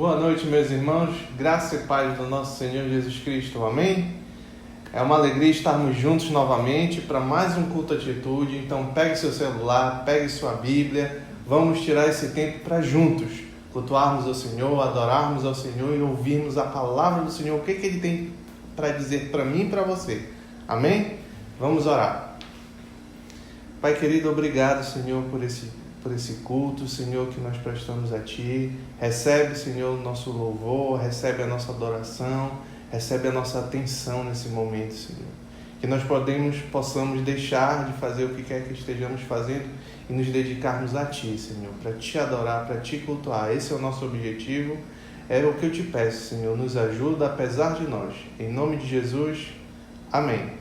Boa noite, meus irmãos, graça e paz do nosso Senhor Jesus Cristo, amém? É uma alegria estarmos juntos novamente para mais um culto atitude. Então pegue seu celular, pegue sua Bíblia, vamos tirar esse tempo para juntos cultuarmos ao Senhor, adorarmos ao Senhor e ouvirmos a palavra do Senhor, o que Ele tem para dizer para mim e para você. Amém? Vamos orar. Pai querido, obrigado, Senhor, por esse culto, Senhor, que nós prestamos a Ti. Recebe, Senhor, o nosso louvor, recebe a nossa adoração, recebe a nossa atenção nesse momento, Senhor. Que nós possamos deixar de fazer o que quer que estejamos fazendo e nos dedicarmos a Ti, Senhor, para Te adorar, para Te cultuar. Esse é o nosso objetivo, é o que eu Te peço, Senhor. Nos ajuda apesar de nós. Em nome de Jesus, amém.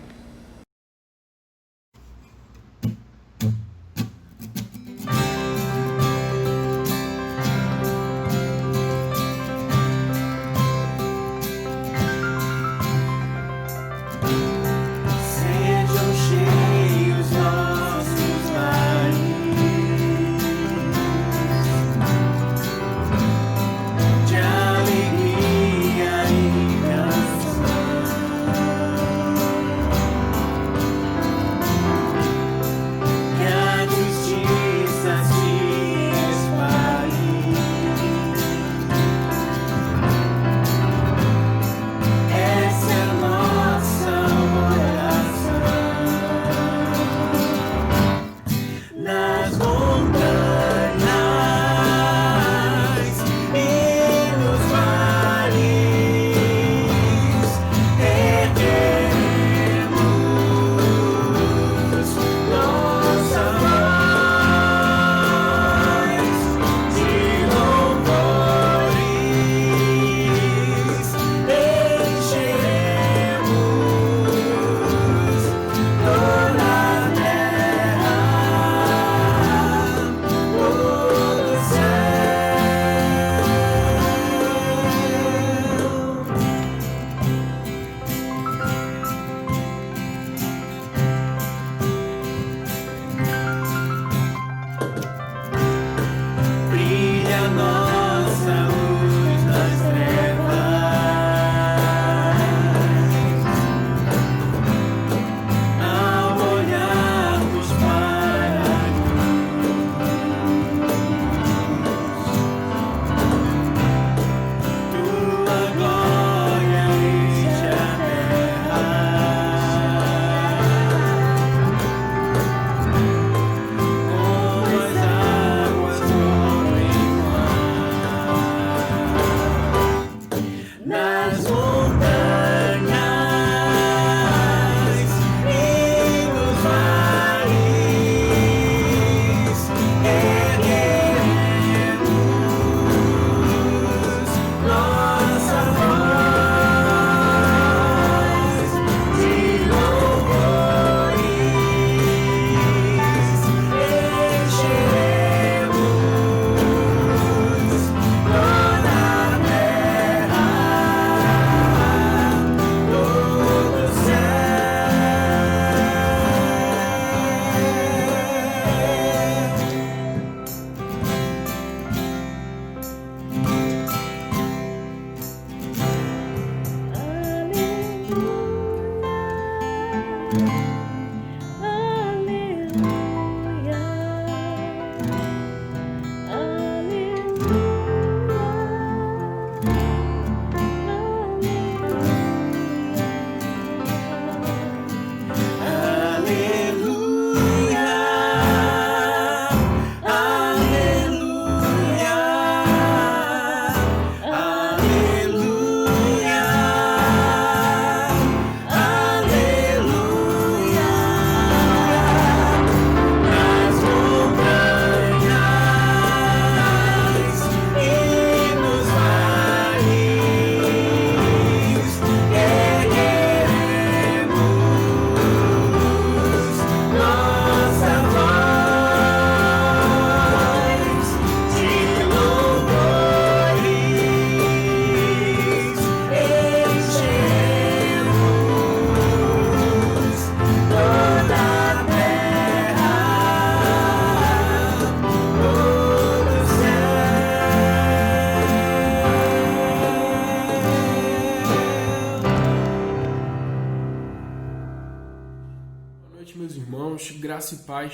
irmãos, graça e paz.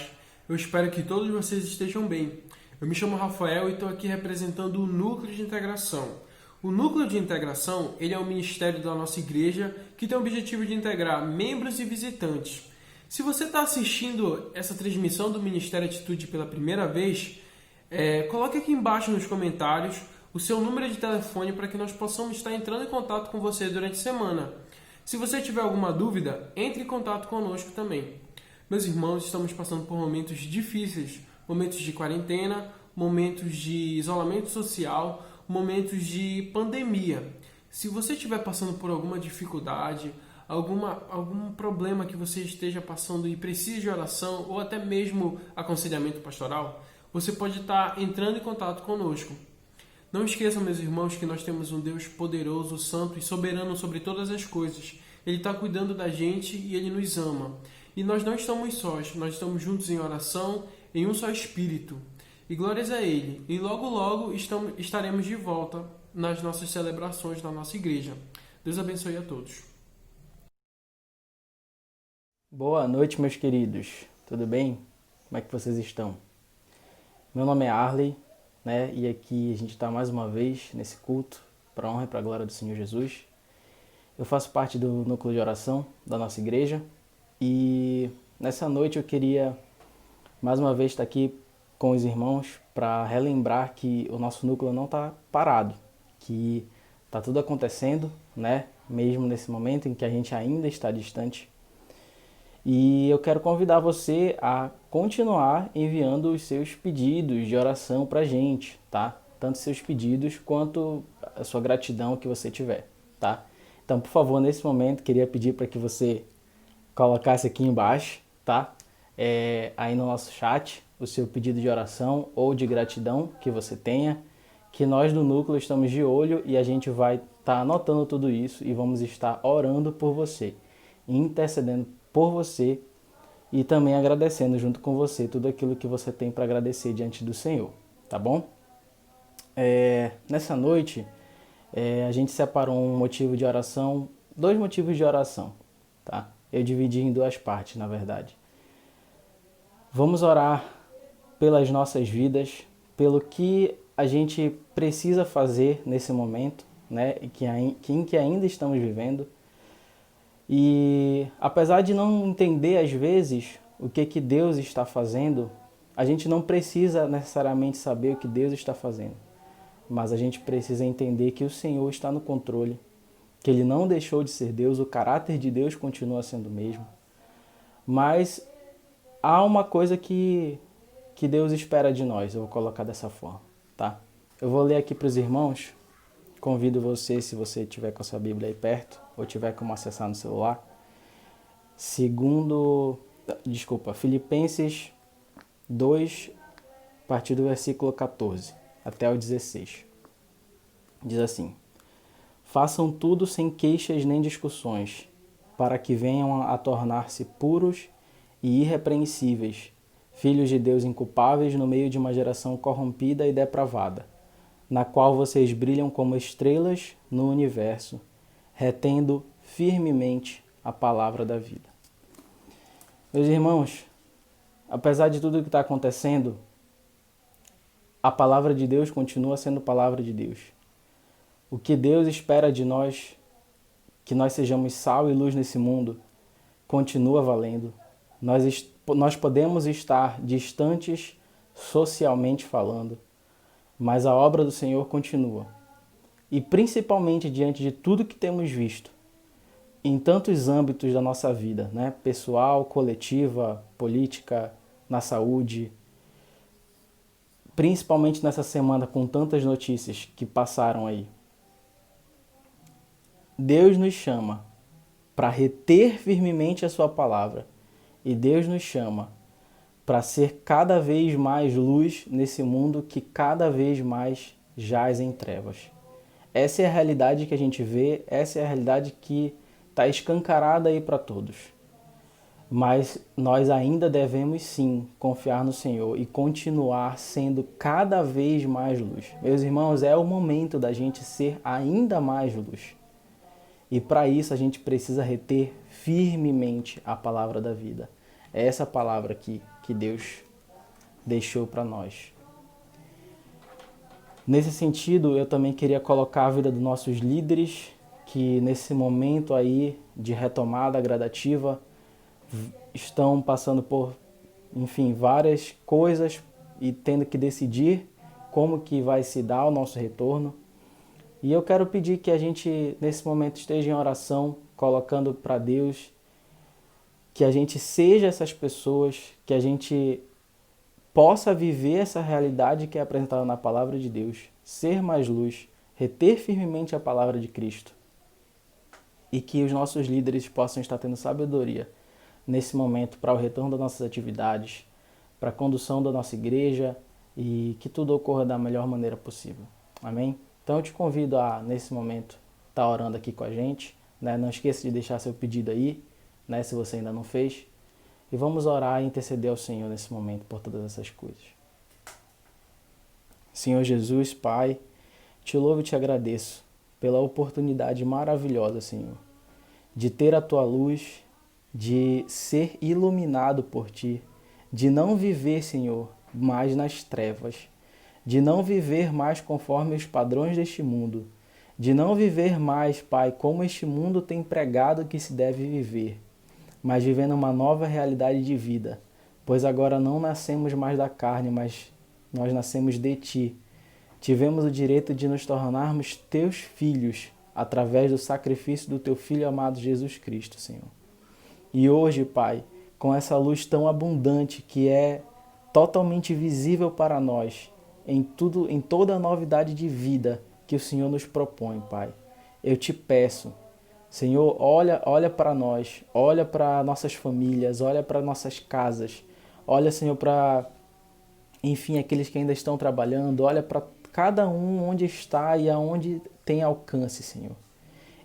Eu espero que todos vocês estejam bem. Eu me chamo Rafael e estou aqui representando o Núcleo de Integração. O Núcleo de Integração, ele é um ministério da nossa igreja que tem o objetivo de integrar membros e visitantes. Se você está assistindo essa transmissão do Ministério Atitude pela primeira vez, coloque aqui embaixo nos comentários o seu número de telefone para que nós possamos estar entrando em contato com você durante a semana. Se você tiver alguma dúvida, entre em contato conosco também. Meus irmãos, estamos passando por momentos difíceis, momentos de quarentena, momentos de isolamento social, momentos de pandemia. Se você estiver passando por alguma dificuldade, algum problema que você esteja passando e precise de oração ou até mesmo aconselhamento pastoral, você pode estar entrando em contato conosco. Não esqueçam, meus irmãos, que nós temos um Deus poderoso, santo e soberano sobre todas as coisas. Ele está cuidando da gente e Ele nos ama. E nós não estamos sós, nós estamos juntos em oração, em um só Espírito. E glórias a Ele. E logo, logo estaremos de volta nas nossas celebrações da nossa igreja. Deus abençoe a todos. Boa noite, meus queridos. Tudo bem? Como é que vocês estão? Meu nome é Arley, né? E aqui a gente está mais uma vez nesse culto, para a honra e para a glória do Senhor Jesus. Eu faço parte do núcleo de oração da nossa igreja e nessa noite eu queria mais uma vez estar aqui com os irmãos para relembrar que o nosso núcleo não está parado, que está tudo acontecendo, né? Mesmo nesse momento em que a gente ainda está distante. E eu quero convidar você a continuar enviando os seus pedidos de oração para a gente, tá? Tanto seus pedidos quanto a sua gratidão que você tiver, tá? Então, por favor, nesse momento, queria pedir para que você colocasse aqui embaixo, tá? Aí no nosso chat, o seu pedido de oração ou de gratidão que você tenha, que nós do Núcleo estamos de olho e a gente vai estar anotando tudo isso e vamos estar orando por você, intercedendo por você e também agradecendo junto com você tudo aquilo que você tem para agradecer diante do Senhor, tá bom? Nessa noite, a gente separou um motivo de oração, 2 motivos de oração, tá? Eu dividi em 2 partes, na verdade. Vamos orar pelas nossas vidas, pelo que a gente precisa fazer nesse momento, né? Em que ainda estamos vivendo. E apesar de não entender às vezes o que Deus está fazendo, a gente não precisa necessariamente saber o que Deus está fazendo. Mas a gente precisa entender que o Senhor está no controle, que Ele não deixou de ser Deus, o caráter de Deus continua sendo o mesmo. Mas há uma coisa que Deus espera de nós, eu vou colocar dessa forma, tá? Eu vou ler aqui para os irmãos, convido você, se você tiver com a sua Bíblia aí perto, ou tiver como acessar no celular, Filipenses 2, a partir do versículo 14 até o 16. Diz assim: façam tudo sem queixas nem discussões, para que venham a tornar-se puros e irrepreensíveis, filhos de Deus inculpáveis no meio de uma geração corrompida e depravada, na qual vocês brilham como estrelas no universo, retendo firmemente a palavra da vida. Meus irmãos, apesar de tudo que está acontecendo, a palavra de Deus continua sendo palavra de Deus. O que Deus espera de nós, que nós sejamos sal e luz nesse mundo, continua valendo. Nós podemos estar distantes socialmente falando, mas a obra do Senhor continua. E principalmente diante de tudo que temos visto, em tantos âmbitos da nossa vida, né? Pessoal, coletiva, política, na saúde, principalmente nessa semana com tantas notícias que passaram aí. Deus nos chama para reter firmemente a sua palavra e Deus nos chama para ser cada vez mais luz nesse mundo que cada vez mais jaz em trevas. Essa é a realidade que a gente vê, essa é a realidade que está escancarada aí para todos. Mas nós ainda devemos sim confiar no Senhor e continuar sendo cada vez mais luz. Meus irmãos, é o momento da gente ser ainda mais luz. E para isso a gente precisa reter firmemente a palavra da vida. É essa palavra aqui que Deus deixou para nós. Nesse sentido, eu também queria colocar a vida dos nossos líderes, que nesse momento aí de retomada gradativa estão passando por, enfim, várias coisas e tendo que decidir como que vai se dar o nosso retorno. E eu quero pedir que a gente, nesse momento, esteja em oração, colocando para Deus, que a gente seja essas pessoas, que a gente possa viver essa realidade que é apresentada na palavra de Deus, ser mais luz, reter firmemente a palavra de Cristo. E que os nossos líderes possam estar tendo sabedoria nesse momento para o retorno das nossas atividades, para a condução da nossa igreja e que tudo ocorra da melhor maneira possível. Amém? Então eu te convido a, nesse momento, estar orando aqui com a gente, né? Não esqueça de deixar seu pedido aí, né? Se você ainda não fez. E vamos orar e interceder ao Senhor nesse momento por todas essas coisas. Senhor Jesus, Pai, te louvo e te agradeço pela oportunidade maravilhosa, Senhor, de ter a Tua luz, de ser iluminado por Ti, de não viver, Senhor, mais nas trevas, de não viver mais conforme os padrões deste mundo, de não viver mais, Pai, como este mundo tem pregado que se deve viver, mas vivendo uma nova realidade de vida, pois agora não nascemos mais da carne, mas nós nascemos de Ti. Tivemos o direito de nos tornarmos Teus filhos através do sacrifício do Teu Filho amado Jesus Cristo, Senhor. E hoje, Pai, com essa luz tão abundante que é totalmente visível para nós, em toda a novidade de vida que o Senhor nos propõe, Pai, eu te peço, Senhor, olha para nós, olha para nossas famílias, olha para nossas casas, olha, Senhor, para, enfim, aqueles que ainda estão trabalhando, olha para cada um onde está e aonde tem alcance, Senhor.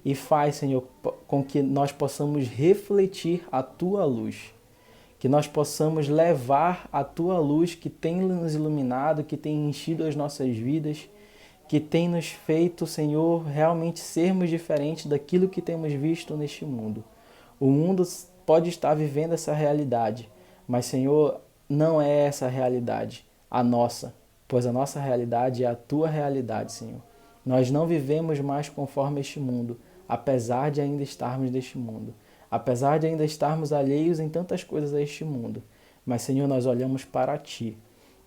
E faz, Senhor, com que nós possamos refletir a Tua luz, que nós possamos levar a Tua luz que tem nos iluminado, que tem enchido as nossas vidas, que tem nos feito, Senhor, realmente sermos diferentes daquilo que temos visto neste mundo. O mundo pode estar vivendo essa realidade, mas, Senhor, não é essa a realidade, a nossa, pois a nossa realidade é a Tua realidade, Senhor. Nós não vivemos mais conforme este mundo, apesar de ainda estarmos neste mundo, apesar de ainda estarmos alheios em tantas coisas a este mundo. Mas, Senhor, nós olhamos para Ti.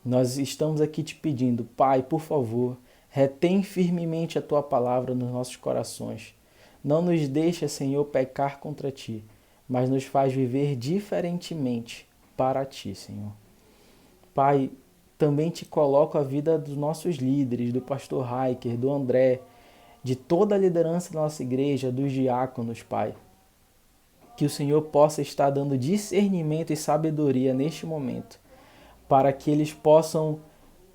Nós estamos aqui te pedindo, Pai, por favor, retém firmemente a Tua palavra nos nossos corações. Não nos deixa, Senhor, pecar contra Ti, mas nos faz viver diferentemente para Ti, Senhor. Pai, também te coloco a vida dos nossos líderes, do pastor Raiker, do André, de toda a liderança da nossa igreja, dos diáconos, Pai. Que o Senhor possa estar dando discernimento e sabedoria neste momento, para que eles possam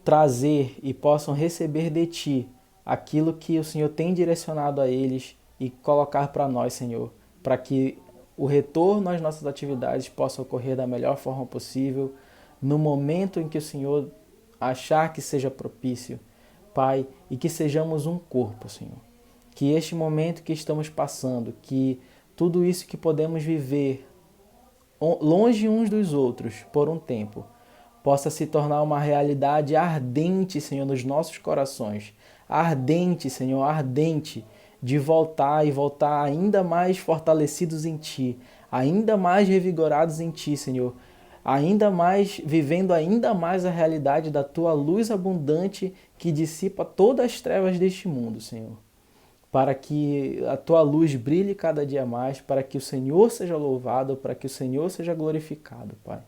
trazer e possam receber de Ti aquilo que o Senhor tem direcionado a eles e colocar para nós, Senhor, para que o retorno às nossas atividades possa ocorrer da melhor forma possível, no momento em que o Senhor achar que seja propício, Pai, e que sejamos um corpo, Senhor. Que este momento que estamos passando, que tudo isso que podemos viver longe uns dos outros por um tempo, possa se tornar uma realidade ardente, Senhor, nos nossos corações. Ardente, Senhor, ardente, de voltar e voltar ainda mais fortalecidos em Ti, ainda mais revigorados em Ti, Senhor, ainda mais, vivendo ainda mais a realidade da Tua luz abundante que dissipa todas as trevas deste mundo, Senhor. Para que a Tua luz brilhe cada dia mais, para que o Senhor seja louvado, para que o Senhor seja glorificado, Pai.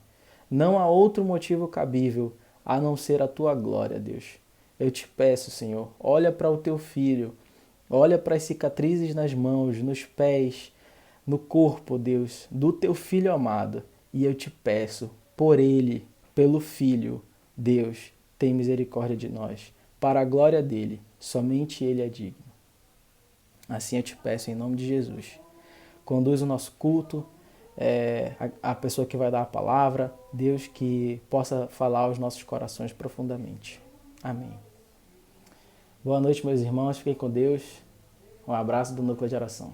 Não há outro motivo cabível a não ser a Tua glória, Deus. Eu te peço, Senhor, olha para o Teu Filho, olha para as cicatrizes nas mãos, nos pés, no corpo, Deus, do Teu Filho amado. E eu te peço, por Ele, pelo Filho, Deus, tem misericórdia de nós. Para a glória dEle, somente Ele é digno. Assim eu te peço em nome de Jesus. Conduz o nosso culto, a pessoa que vai dar a palavra, Deus, que possa falar aos nossos corações profundamente. Amém. Boa noite, meus irmãos. Fiquem com Deus. Um abraço do Núcleo de Oração.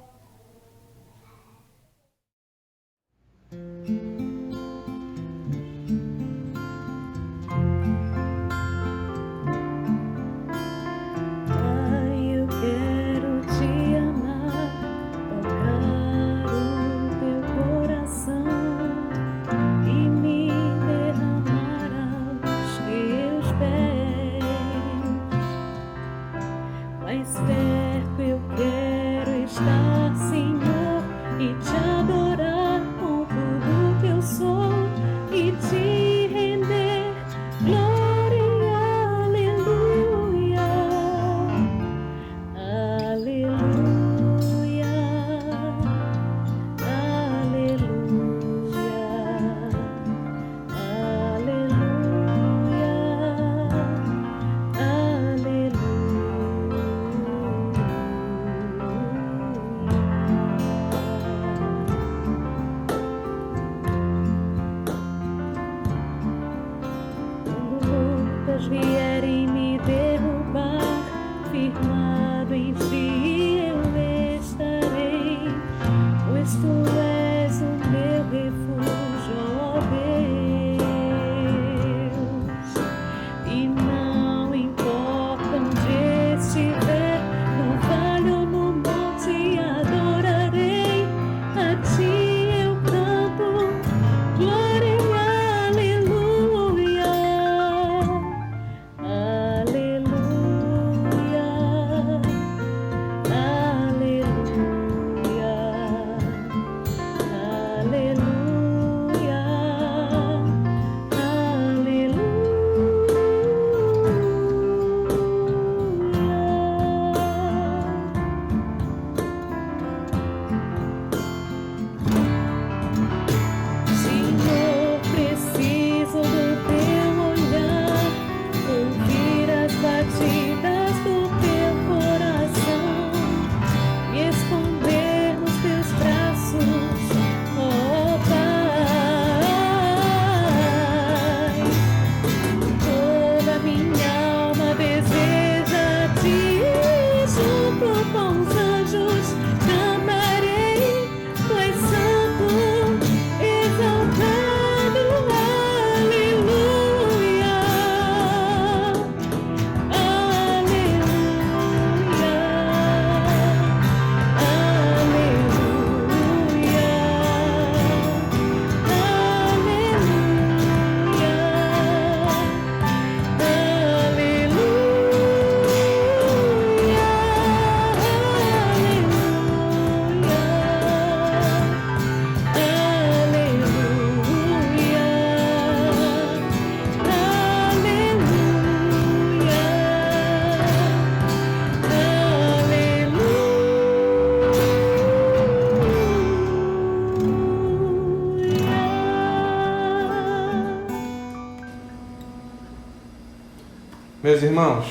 Meus irmãos,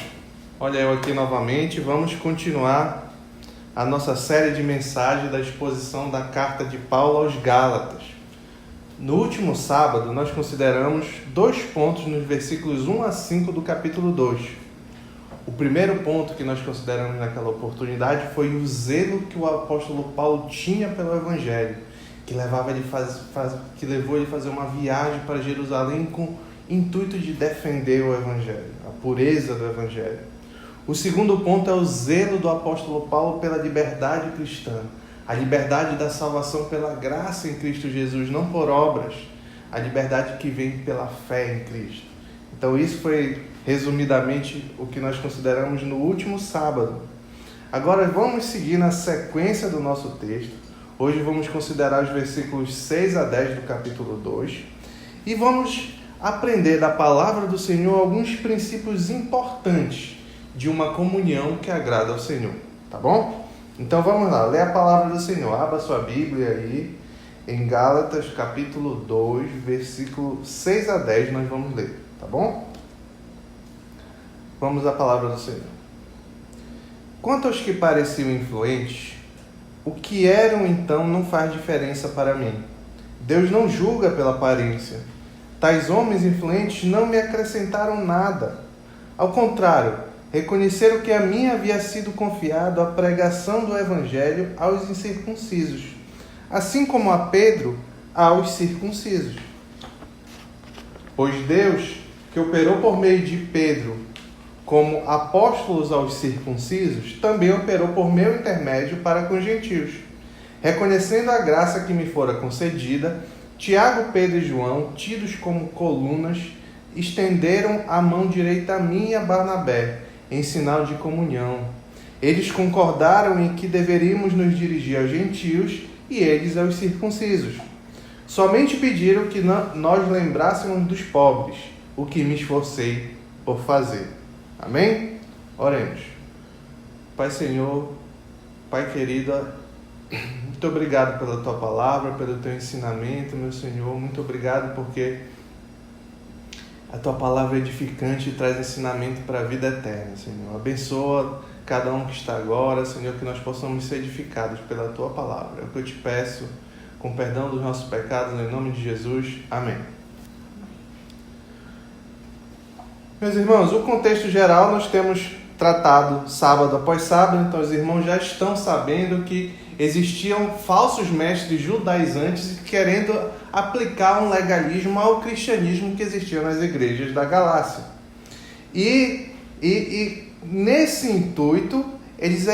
olha eu aqui novamente, vamos continuar a nossa série de mensagens da exposição da carta de Paulo aos Gálatas. No último sábado, nós consideramos 2 pontos nos versículos 1 a 5 do capítulo 2. O primeiro ponto que nós consideramos naquela oportunidade foi o zelo que o apóstolo Paulo tinha pelo Evangelho, que levou ele a fazer uma viagem para Jerusalém com intuito de defender o Evangelho, a pureza do Evangelho. O segundo ponto é o zelo do apóstolo Paulo pela liberdade cristã, a liberdade da salvação pela graça em Cristo Jesus, não por obras, a liberdade que vem pela fé em Cristo. Então isso foi, resumidamente, o que nós consideramos no último sábado. Agora vamos seguir na sequência do nosso texto. Hoje vamos considerar os versículos 6 a 10 do capítulo 2 e vamos aprender da palavra do Senhor alguns princípios importantes de uma comunhão que agrada ao Senhor, tá bom? Então vamos lá, lê a palavra do Senhor, abra sua Bíblia aí em Gálatas capítulo 2, versículo 6 a 10 nós vamos ler, tá bom? Vamos à palavra do Senhor. Quanto aos que pareciam influentes, o que eram então não faz diferença para mim. Deus não julga pela aparência. Tais homens influentes não me acrescentaram nada. Ao contrário, reconheceram que a mim havia sido confiado a pregação do Evangelho aos incircuncisos, assim como a Pedro aos circuncisos. Pois Deus, que operou por meio de Pedro como apóstolos aos circuncisos, também operou por meu intermédio para com os gentios. Reconhecendo a graça que me fora concedida, Tiago, Pedro e João, tidos como colunas, estenderam a mão direita a mim e a Barnabé, em sinal de comunhão. Eles concordaram em que deveríamos nos dirigir aos gentios e eles aos circuncisos. Somente pediram que nós lembrássemos dos pobres, o que me esforcei por fazer. Amém? Oremos. Pai Senhor, Pai querido, muito obrigado pela Tua palavra, pelo Teu ensinamento, meu Senhor. Muito obrigado porque a Tua palavra é edificante e traz ensinamento para a vida eterna, Senhor. Abençoa cada um que está agora, Senhor, que nós possamos ser edificados pela Tua palavra. É o que eu te peço, com perdão dos nossos pecados, em nome de Jesus. Amém. Meus irmãos, o contexto geral nós temos tratado sábado após sábado, então os irmãos já estão sabendo que existiam falsos mestres judaizantes querendo aplicar um legalismo ao cristianismo que existia nas igrejas da Galácia. E nesse intuito, eles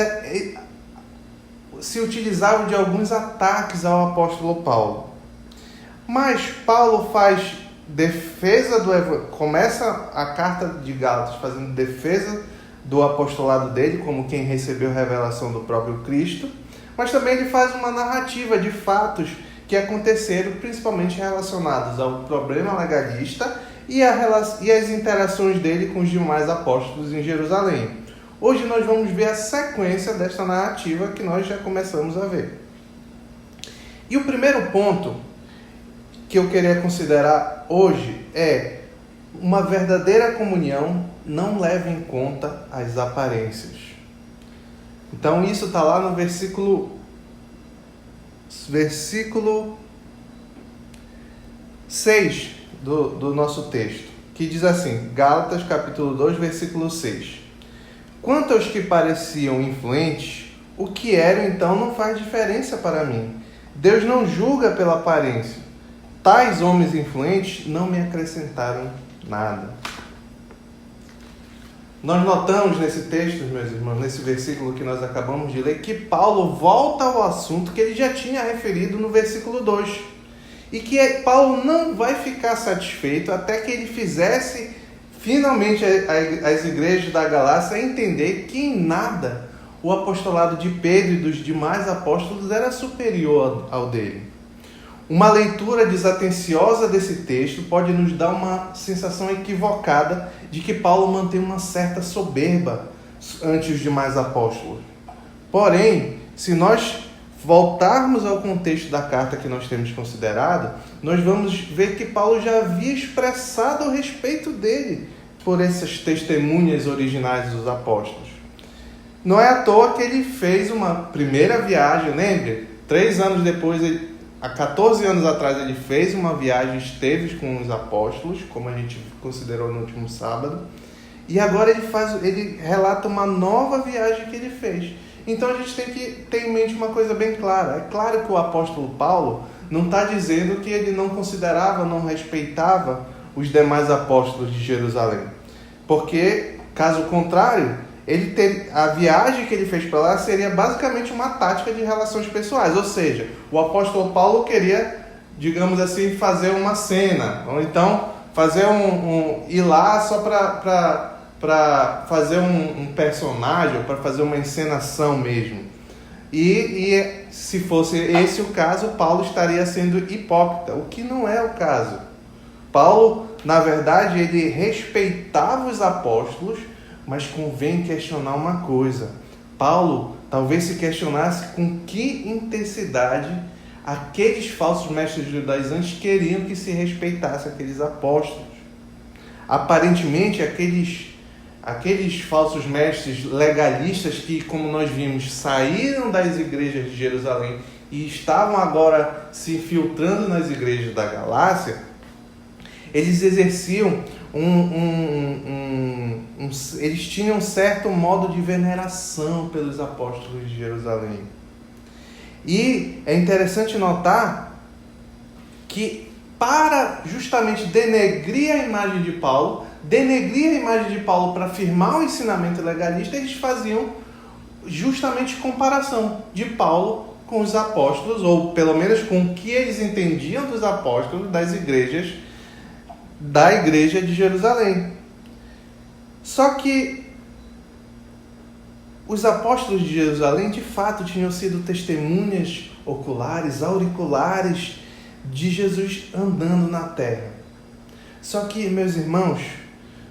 se utilizavam de alguns ataques ao apóstolo Paulo. Mas Paulo faz defesa começa a carta de Gálatas fazendo defesa do apostolado dele, como quem recebeu revelação do próprio Cristo, mas também ele faz uma narrativa de fatos que aconteceram, principalmente relacionados ao problema legalista e as interações dele com os demais apóstolos em Jerusalém. Hoje nós vamos ver a sequência desta narrativa que nós já começamos a ver. E o primeiro ponto que eu queria considerar hoje é: uma verdadeira comunhão não leva em conta as aparências. Então isso está lá no versículo 6 do nosso texto, que diz assim, Gálatas capítulo 2, versículo 6. Quanto aos que pareciam influentes, o que eram então não faz diferença para mim. Deus não julga pela aparência. Tais homens influentes não me acrescentaram nada. Nós notamos nesse texto, meus irmãos, nesse versículo que nós acabamos de ler, que Paulo volta ao assunto que ele já tinha referido no versículo 2. E que Paulo não vai ficar satisfeito até que ele fizesse finalmente as igrejas da Galácia entender que em nada o apostolado de Pedro e dos demais apóstolos era superior ao dele. Uma leitura desatenciosa desse texto pode nos dar uma sensação equivocada de que Paulo mantém uma certa soberba ante os demais apóstolos. Porém, se nós voltarmos ao contexto da carta que nós temos considerado, nós vamos ver que Paulo já havia expressado a respeito dele por essas testemunhas originais dos apóstolos. Não é à toa que ele fez uma primeira viagem, lembre? 3 anos depois, há 14 anos atrás, ele fez uma viagem, esteve com os apóstolos, como a gente considerou no último sábado, e agora ele relata uma nova viagem que ele fez. Então a gente tem que ter em mente uma coisa bem clara. É claro que o apóstolo Paulo não está dizendo que ele não considerava, não respeitava os demais apóstolos de Jerusalém. Porque, caso contrário, a viagem que ele fez para lá seria basicamente uma tática de relações pessoais. Ou seja, o apóstolo Paulo queria, digamos assim, fazer uma cena. Ou então fazer ir lá só para fazer um personagem, ou para fazer uma encenação mesmo. E se fosse esse o caso, Paulo estaria sendo hipócrita, o que não é o caso. Paulo, na verdade, ele respeitava os apóstolos, mas convém questionar uma coisa. Paulo talvez se questionasse com que intensidade aqueles falsos mestres judaizantes queriam que se respeitasse aqueles apóstolos. Aparentemente, aqueles falsos mestres legalistas que, como nós vimos, saíram das igrejas de Jerusalém e estavam agora se infiltrando nas igrejas da Galácia, eles exerciam eles tinham um certo modo de veneração pelos apóstolos de Jerusalém. E é interessante notar que, para justamente denegrir a imagem de Paulo para afirmar o ensinamento legalista, eles faziam justamente comparação de Paulo com os apóstolos, ou pelo menos com o que eles entendiam dos apóstolos da igreja de Jerusalém. Só que os apóstolos de Jerusalém de fato tinham sido testemunhas oculares, auriculares de Jesus andando na terra. Só que, meus irmãos,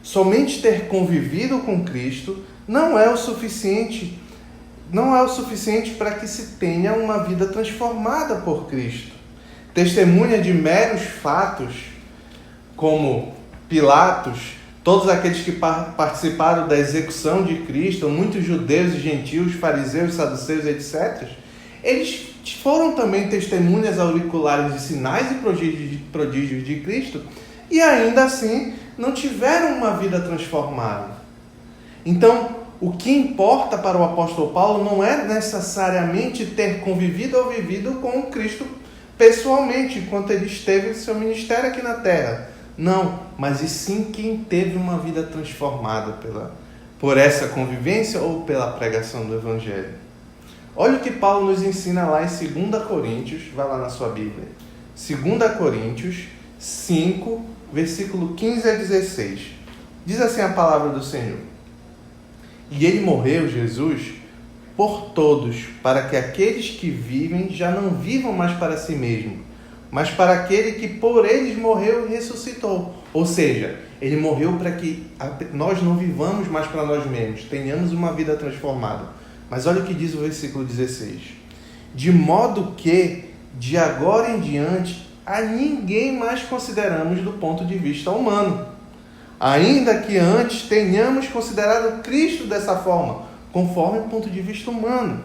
somente ter convivido com Cristo não é o suficiente para que se tenha uma vida transformada por Cristo. Testemunha de meros fatos, como Pilatos, todos aqueles que participaram da execução de Cristo, muitos judeus e gentios, fariseus, saduceus, etc., eles foram também testemunhas auriculares de sinais e prodígios de Cristo, e ainda assim não tiveram uma vida transformada. Então, o que importa para o apóstolo Paulo não é necessariamente ter convivido ou vivido com Cristo pessoalmente, enquanto ele esteve em seu ministério aqui na terra. Não, mas e sim quem teve uma vida transformada por essa convivência ou pela pregação do Evangelho. Olha o que Paulo nos ensina lá em 2 Coríntios, vai lá na sua Bíblia, 2 Coríntios 5, versículo 15 a 16. Diz assim a palavra do Senhor: E ele morreu, Jesus, por todos, para que aqueles que vivem já não vivam mais para si mesmo, mas para aquele que por eles morreu e ressuscitou. Ou seja, ele morreu para que nós não vivamos mais para nós mesmos, tenhamos uma vida transformada. Mas olha o que diz o versículo 16. De modo que, de agora em diante, a ninguém mais consideramos do ponto de vista humano. Ainda que antes tenhamos considerado Cristo dessa forma, conforme o ponto de vista humano.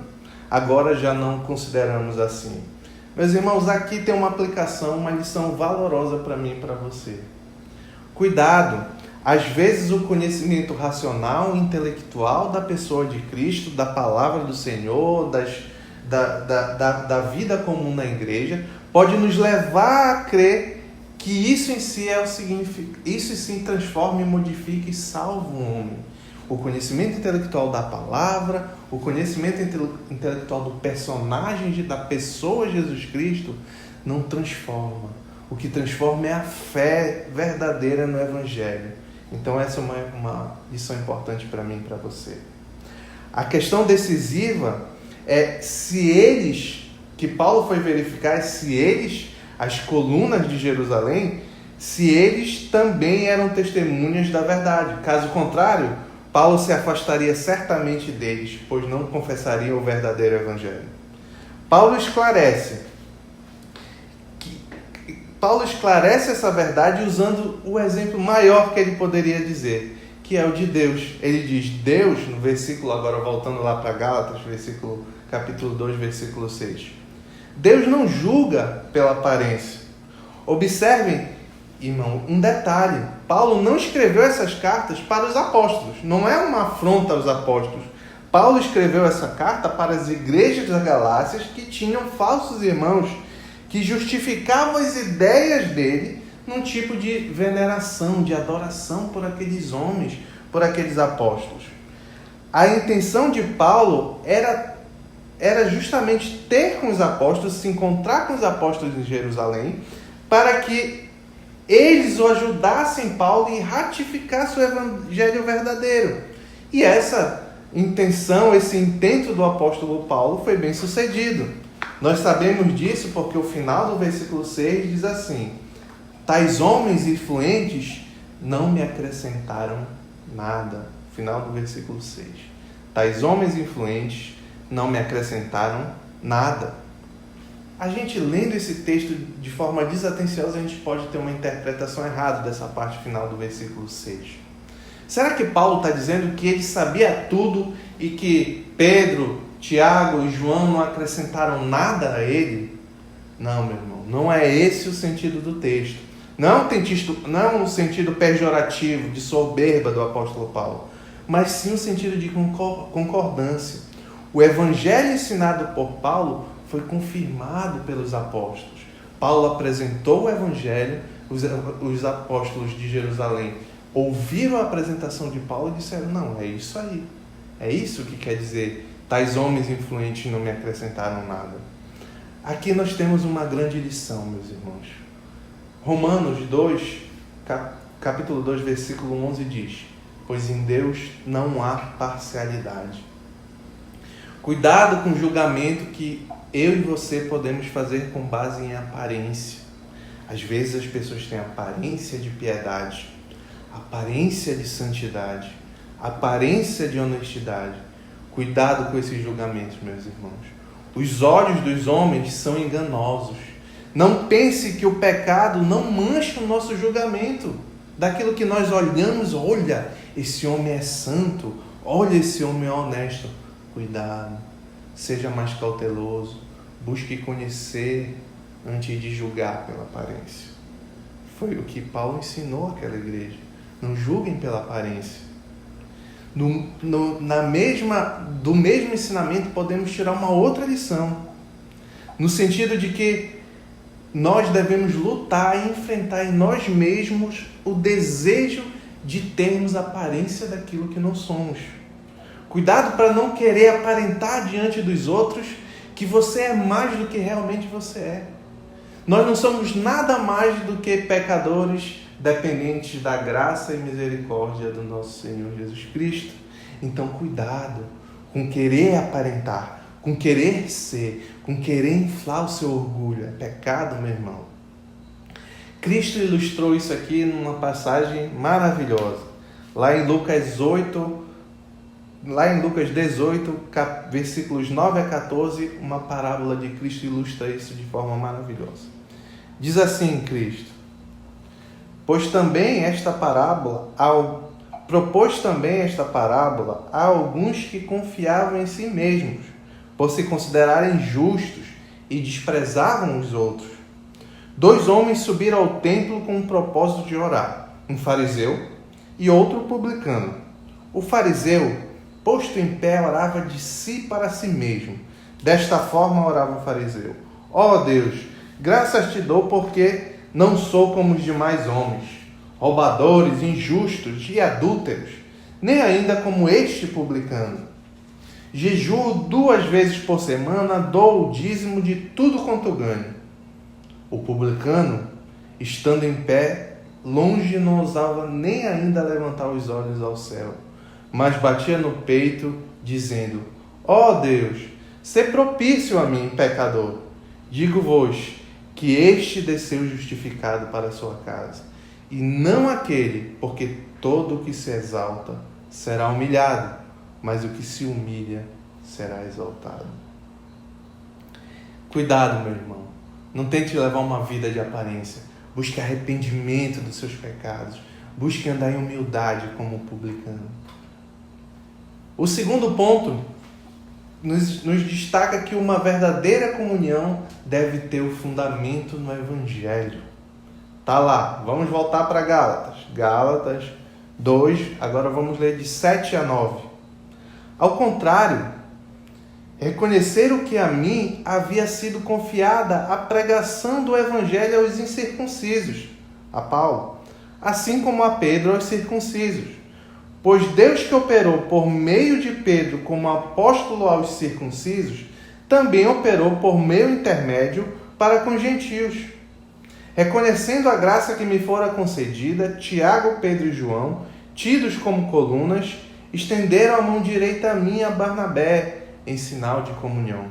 Agora já não consideramos assim. Meus irmãos, aqui tem uma aplicação, uma lição valorosa para mim e para você. Cuidado! Às vezes o conhecimento racional, intelectual da pessoa de Cristo, da palavra do Senhor, da vida comum na igreja, pode nos levar a crer que isso em si é o significado, isso sim transforma e modifica e salva o homem. O conhecimento intelectual da palavra, o conhecimento intelectual do personagem da pessoa Jesus Cristo não transforma. O que transforma é a fé verdadeira no Evangelho. Então essa é uma lição importante para mim e para você. A questão decisiva é se eles, que Paulo foi verificar, se eles, as colunas de Jerusalém, se eles também eram testemunhas da verdade. Caso contrário, Paulo se afastaria certamente deles, pois não confessariam o verdadeiro Evangelho. Paulo esclarece Paulo esclarece essa verdade usando o exemplo maior que ele poderia dizer, que é o de Deus. Ele diz, Deus, no versículo, agora voltando lá para Gálatas, capítulo 2, versículo 6. Deus não julga pela aparência. Observem, irmão, um detalhe. Paulo não escreveu essas cartas para os apóstolos. Não é uma afronta aos apóstolos. Paulo escreveu essa carta para as igrejas da Galácia que tinham falsos irmãos que justificavam as ideias dele num tipo de veneração, de adoração por aqueles homens, por aqueles apóstolos. A intenção de Paulo era justamente ter com os apóstolos, se encontrar com os apóstolos em Jerusalém, para que eles o ajudassem, Paulo, em ratificar seu evangelho verdadeiro. E essa intenção, esse intento do apóstolo Paulo foi bem sucedido. Nós sabemos disso porque o final do versículo 6 diz assim: tais homens influentes não me acrescentaram nada. Final do versículo 6. Tais homens influentes não me acrescentaram nada. A gente lendo esse texto de forma desatenciosa, a gente pode ter uma interpretação errada dessa parte final do versículo 6. Será que Paulo está dizendo que ele sabia tudo e que Pedro, Tiago e João não acrescentaram nada a ele? Não, meu irmão, não é esse o sentido do texto. Não é um sentido pejorativo, de soberba do apóstolo Paulo, mas sim um sentido de concordância. O evangelho ensinado por Paulo foi confirmado pelos apóstolos. Paulo apresentou o evangelho, os apóstolos de Jerusalém ouviram a apresentação de Paulo e disseram, não, é isso aí. É isso que quer dizer, tais homens influentes não me acrescentaram nada. Aqui nós temos uma grande lição, meus irmãos. Romanos 2, capítulo 2, versículo 11 diz, pois em Deus não há parcialidade. Cuidado com o julgamento que eu e você podemos fazer com base em aparência. Às vezes as pessoas têm aparência de piedade, aparência de santidade, aparência de honestidade. Cuidado com esses julgamentos, meus irmãos. Os olhos dos homens são enganosos. Não pense que o pecado não mancha o nosso julgamento. Daquilo que nós olhamos, olha, esse homem é santo, olha, esse homem é honesto. Cuidado, seja mais cauteloso, busque conhecer antes de julgar pela aparência. Foi o que Paulo ensinou àquela igreja. Não julguem pela aparência. Do mesmo ensinamento podemos tirar uma outra lição, no sentido de que nós devemos lutar e enfrentar em nós mesmos o desejo de termos a aparência daquilo que não somos. Cuidado para não querer aparentar diante dos outros que você é mais do que realmente você é. Nós não somos nada mais do que pecadores dependentes da graça e misericórdia do nosso Senhor Jesus Cristo. Então, cuidado com querer aparentar, com querer ser, com querer inflar o seu orgulho. É pecado, meu irmão. Cristo ilustrou isso aqui numa passagem maravilhosa. Lá em Lucas 18, versículos 9 a 14, uma parábola de Cristo ilustra isso de forma maravilhosa. Diz assim Cristo: propôs também esta parábola a alguns que confiavam em si mesmos, por se considerarem justos, e desprezavam os outros. 2 homens subiram ao templo com o propósito de orar, um fariseu e outro publicano. O fariseu, posto em pé, orava de si para si mesmo. Desta forma orava o fariseu: ó Deus, graças te dou porque não sou como os demais homens, roubadores, injustos e adúlteros, nem ainda como este publicano. Jejuo 2 vezes por semana, dou o dízimo de tudo quanto ganho. O publicano, estando em pé, longe não ousava nem ainda levantar os olhos ao céu, mas batia no peito, dizendo: ó Deus, sê propício a mim, pecador. Digo-vos que este desceu justificado para a sua casa, e não aquele, porque todo o que se exalta será humilhado, mas o que se humilha será exaltado. Cuidado, meu irmão. Não tente levar uma vida de aparência. Busque arrependimento dos seus pecados. Busque andar em humildade como publicano. O segundo ponto nos destaca que uma verdadeira comunhão deve ter o fundamento no Evangelho. Tá lá, vamos voltar para Gálatas. Gálatas 2, agora vamos ler de 7 a 9. Ao contrário, reconhecer o que a mim havia sido confiada a pregação do Evangelho aos incircuncisos, a Paulo, assim como a Pedro aos circuncisos. Pois Deus que operou por meio de Pedro como apóstolo aos circuncisos, também operou por meu intermédio para com gentios. Reconhecendo a graça que me fora concedida, Tiago, Pedro e João, tidos como colunas, estenderam a mão direita a mim e a Barnabé, em sinal de comunhão.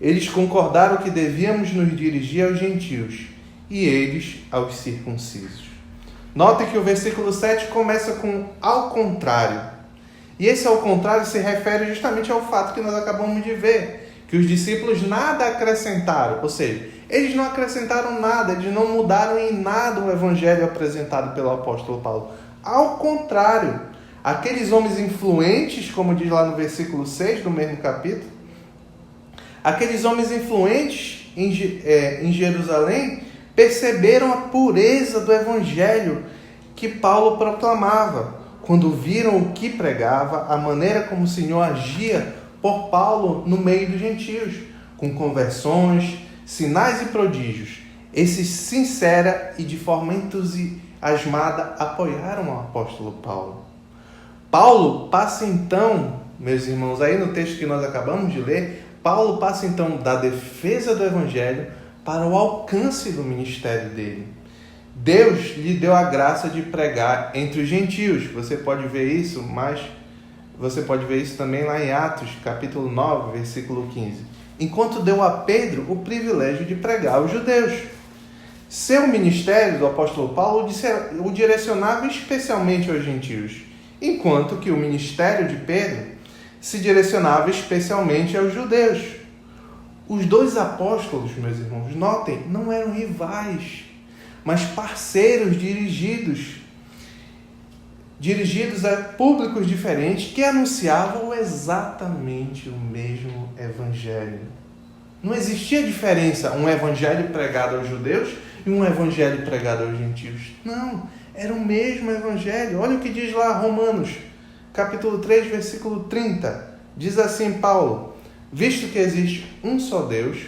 Eles concordaram que devíamos nos dirigir aos gentios, e eles aos circuncisos. Note que o versículo 7 começa com ao contrário. E esse ao contrário se refere justamente ao fato que nós acabamos de ver, que os discípulos nada acrescentaram, ou seja, eles não acrescentaram nada, eles não mudaram em nada o evangelho apresentado pelo apóstolo Paulo. Ao contrário, aqueles homens influentes, como diz lá no versículo 6 do mesmo capítulo, aqueles homens influentes em Jerusalém perceberam a pureza do evangelho que Paulo proclamava, quando viram o que pregava, a maneira como o Senhor agia por Paulo no meio dos gentios, com conversões, sinais e prodígios. Esses sincera e de forma entusiasmada apoiaram o apóstolo Paulo. Paulo passa então, meus irmãos, aí no texto que nós acabamos de ler, Paulo passa então da defesa do evangelho para o alcance do ministério dele. Deus lhe deu a graça de pregar entre os gentios. Você pode ver isso, mas você pode ver isso também lá em Atos, capítulo 9, versículo 15. Enquanto deu a Pedro o privilégio de pregar aos judeus. Seu ministério do apóstolo Paulo o direcionava especialmente aos gentios, enquanto que o ministério de Pedro se direcionava especialmente aos judeus. Os dois apóstolos, meus irmãos, notem, não eram rivais, mas parceiros dirigidos a públicos diferentes que anunciavam exatamente o mesmo evangelho. Não existia diferença, um evangelho pregado aos judeus e um evangelho pregado aos gentios. Não, era o mesmo evangelho. Olha o que diz lá Romanos, capítulo 3, versículo 30. Diz assim Paulo: visto que existe um só Deus,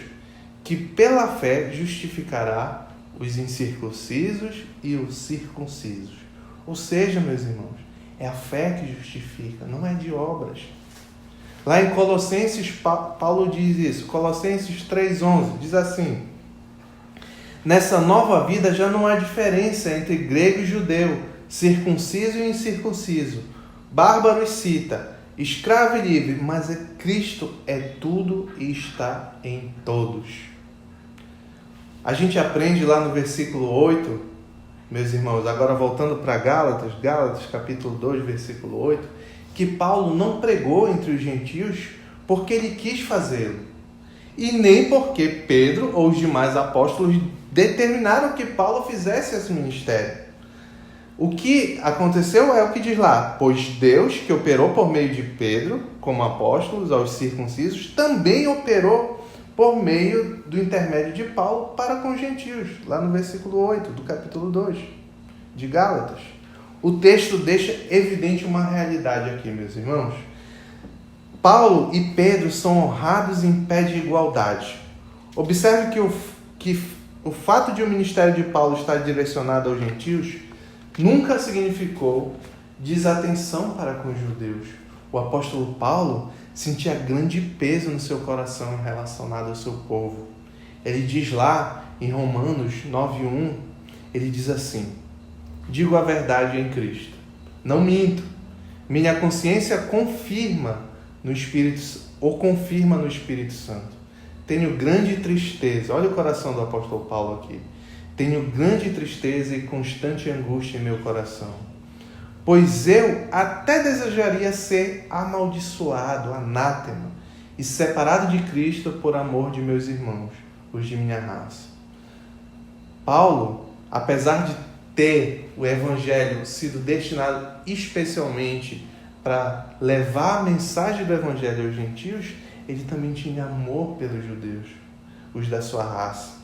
que pela fé justificará os incircuncisos e os circuncisos. Ou seja, meus irmãos, é a fé que justifica, não é de obras. Lá em Colossenses, Paulo diz isso, Colossenses 3,11, diz assim: nessa nova vida já não há diferença entre grego e judeu, circunciso e incircunciso, bárbaro e cita, escravo e livre, mas Cristo é tudo e está em todos. A gente aprende lá no versículo 8, meus irmãos, agora voltando para Gálatas, capítulo 2, versículo 8, que Paulo não pregou entre os gentios porque ele quis fazê-lo, e nem porque Pedro ou os demais apóstolos determinaram que Paulo fizesse esse ministério. O que aconteceu é o que diz lá: pois Deus, que operou por meio de Pedro, como apóstolos aos circuncisos, também operou por meio do intermédio de Paulo para com os gentios, lá no versículo 8 do capítulo 2 de Gálatas. O texto deixa evidente uma realidade aqui, meus irmãos. Paulo e Pedro são honrados em pé de igualdade. Observe que o fato de o ministério de Paulo estar direcionado aos gentios nunca significou desatenção para com os judeus. O apóstolo Paulo sentia grande peso no seu coração relacionado ao seu povo. Ele diz lá em Romanos 9:1, ele diz assim: digo a verdade em Cristo, não minto. Minha consciência confirma no Espírito Santo. Tenho grande tristeza. Olha o coração do apóstolo Paulo aqui. Tenho grande tristeza e constante angústia em meu coração, pois eu até desejaria ser amaldiçoado, anátema, e separado de Cristo por amor de meus irmãos, os de minha raça. Paulo apesar de ter o Evangelho sido destinado especialmente para levar a mensagem do Evangelho aos gentios, ele também tinha amor pelos judeus, os da sua raça.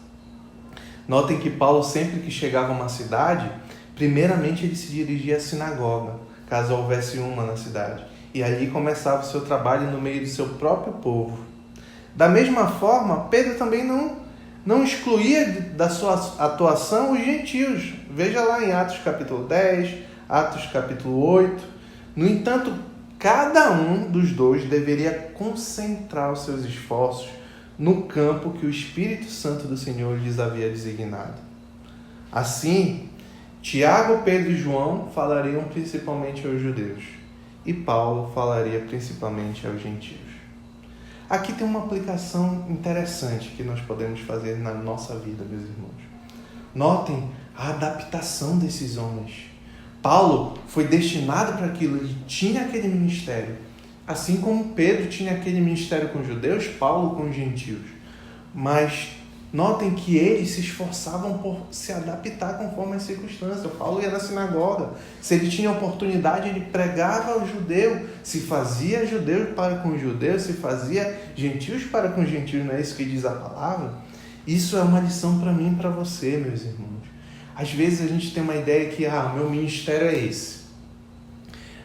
Notem que Paulo, sempre que chegava a uma cidade, primeiramente ele se dirigia à sinagoga, caso houvesse uma na cidade, e ali começava o seu trabalho no meio do seu próprio povo. Da mesma forma, Pedro também não excluía da sua atuação os gentios. Veja lá em Atos capítulo 10, Atos capítulo 8. No entanto, cada um dos dois deveria concentrar os seus esforços no campo que o Espírito Santo do Senhor lhes havia designado. Assim, Tiago, Pedro e João falariam principalmente aos judeus, e Paulo falaria principalmente aos gentios. Aqui tem uma aplicação interessante que nós podemos fazer na nossa vida, meus irmãos. Notem a adaptação desses homens. Paulo foi destinado para aquilo, ele tinha aquele ministério. Assim como Pedro tinha aquele ministério com os judeus, Paulo com os gentios. Mas notem que eles se esforçavam por se adaptar conforme as circunstâncias. Paulo ia na sinagoga. Se ele tinha oportunidade, ele pregava ao judeu. Se fazia judeu para com os judeus, se fazia gentios para com os gentios. Não é isso que diz a palavra? Isso é uma lição para mim e para você, meus irmãos. Às vezes a gente tem uma ideia que, meu ministério é esse.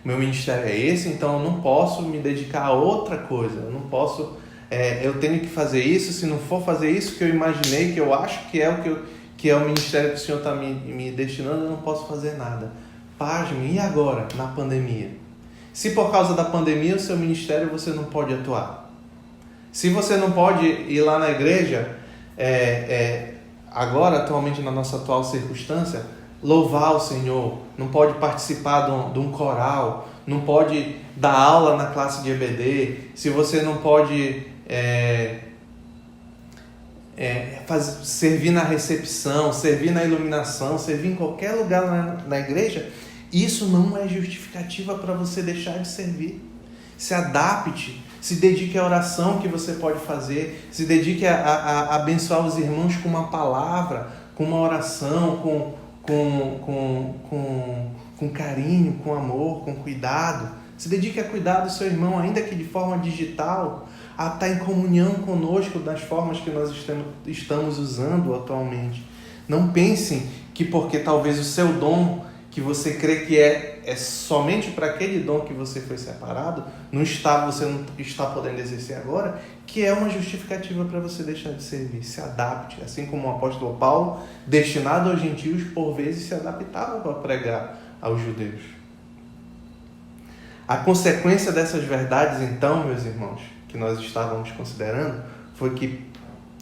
Meu ministério é esse, então eu não posso me dedicar a outra coisa. Eu não posso... eu tenho que fazer isso. Se não for fazer isso que eu imaginei, que eu acho que é o ministério que o Senhor está me destinando, eu não posso fazer nada. Pasme, e agora, na pandemia? Se por causa da pandemia o seu ministério você não pode atuar. Se você não pode ir lá na igreja, agora, atualmente, na nossa atual circunstância, louvar o Senhor, não pode participar de um coral, não pode dar aula na classe de EBD, se você não pode servir na recepção, servir na iluminação, servir em qualquer lugar na igreja, isso não é justificativa para você deixar de servir. Se adapte, se dedique à oração que você pode fazer, se dedique a abençoar os irmãos com uma palavra, com uma oração, com carinho, com amor, com cuidado. Se dedique a cuidar do seu irmão, ainda que de forma digital, a estar em comunhão conosco das formas que nós estamos usando atualmente. Não pensem que porque talvez o seu dom, que você crê que é somente para aquele dom que você foi separado, você não está podendo exercer agora, que é uma justificativa para você deixar de servir. Se adapte, assim como o apóstolo Paulo, destinado aos gentios, por vezes se adaptava para pregar aos judeus. A consequência dessas verdades, então, meus irmãos, que nós estávamos considerando, foi que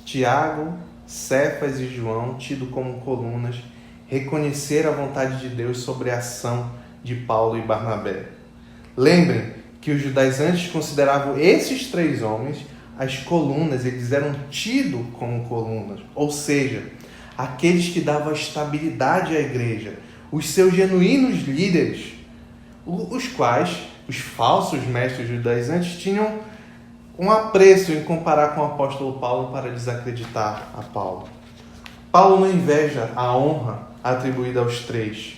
Tiago, Cefas e João, tido como colunas, reconheceram a vontade de Deus sobre a ação de Paulo e Barnabé. Lembrem que os judaizantes consideravam esses três homens as colunas, eles eram tidos como colunas, ou seja, aqueles que davam estabilidade à igreja, os seus genuínos líderes, os quais os falsos mestres judaizantes tinham um apreço em comparar com o apóstolo Paulo para desacreditar a Paulo. Paulo não inveja a honra atribuída aos três.